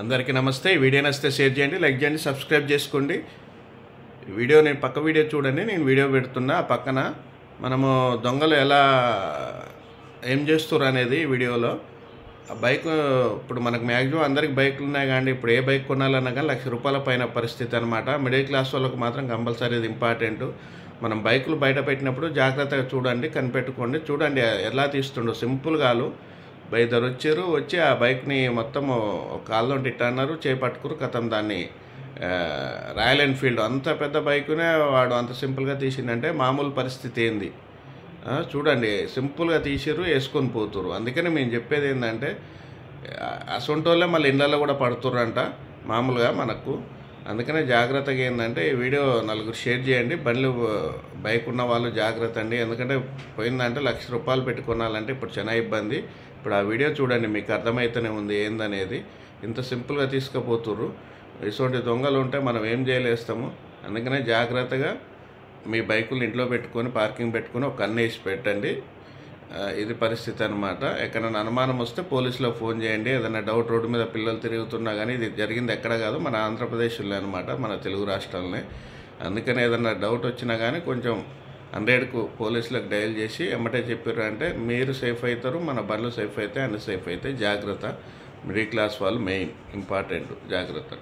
అందరికీ నమస్తే. ఈ వీడియో నచ్చితే షేర్ చేయండి, లైక్ చేయండి, సబ్స్క్రైబ్ చేసుకోండి. వీడియో నేను పక్క వీడియో చూడండి, నేను వీడియో పెడుతున్నా. పక్కన మనము దొంగలు ఎలా ఏం చేస్తారు అనేది వీడియోలో. బైక్ ఇప్పుడు మనకు మ్యాక్సిమం అందరికి బైకులు ఉన్నాయి కానీ ఇప్పుడు ఏ బైక్ కొనాలన్నా కానీ ₹1,00,000 పైన పరిస్థితి అనమాట. మిడిల్ క్లాస్ వాళ్ళకు మాత్రం కంపల్సరీ ఇది ఇంపార్టెంట్. మనం బైకులు బయట పెట్టినప్పుడు జాగ్రత్తగా చూడండి, కనిపెట్టుకోండి. చూడండి ఎలా తీస్తుండో సింపుల్గాలు ఇద్దరు వచ్చి ఆ బైక్ని మొత్తం కాళ్ళలో ఇట్ట అన్నారు, చేపట్టుకురు కథం. దాన్ని రాయల్ ఎన్ఫీల్డ్ అంత పెద్ద బైకునే వాడు అంత సింపుల్గా తీసిందంటే మామూలు పరిస్థితి ఏంది చూడండి. సింపుల్గా తీసిరు, వేసుకొని పోతురు. అందుకని మేము చెప్పేది ఏంటంటే అసొంటోళ్ళే మళ్ళీ ఇళ్ళల్లో కూడా పడుతుర్రంట మామూలుగా మనకు. అందుకనే జాగ్రత్తగా ఏంటంటే ఈ వీడియో నలుగురు షేర్ చేయండి. బైక్ ఉన్న వాళ్ళు జాగ్రత్త అండి. ఎందుకంటే పోయిందంటే ₹1,00,000 పెట్టి కొనాలంటే ఇప్పుడు చాలా ఇబ్బంది. ఇప్పుడు ఆ వీడియో చూడండి, మీకు అర్థమవుతూనే ఉంది ఏందనేది. ఇంత సింపుల్గా తీసుకుపోతుర్రు. ఇటువంటి దొంగలు ఉంటే మనం ఏం చేయలేస్తాము. అందుకనే జాగ్రత్తగా మీ బైకులు ఇంట్లో పెట్టుకొని పార్కింగ్ పెట్టుకొని ఒక కన్ను వేసి పెట్టండి. ఇది పరిస్థితి అనమాట. ఎక్కడైనా అనుమానం వస్తే పోలీసులో ఫోన్ చేయండి. ఏదైనా డౌట్, రోడ్డు మీద పిల్లలు తిరుగుతున్నా కానీ ఇది జరిగింది ఎక్కడ కాదు, మన ఆంధ్రప్రదేశ్లో అనమాట, మన తెలుగు రాష్ట్రాలనే. అందుకని ఏదైనా డౌట్ వచ్చినా కానీ కొంచెం 100కు పోలీసులకు డయల్ చేసి ఎమ్మటే చెప్పారు అంటే మీరు సేఫ్ అవుతారు, మన బండ్లు సేఫ్ అవుతాయి, అన్ని సేఫ్ అవుతాయి. జాగ్రత్త. మిడిల్ క్లాస్ వాళ్ళు మెయిన్ ఇంపార్టెంట్, జాగ్రత్త.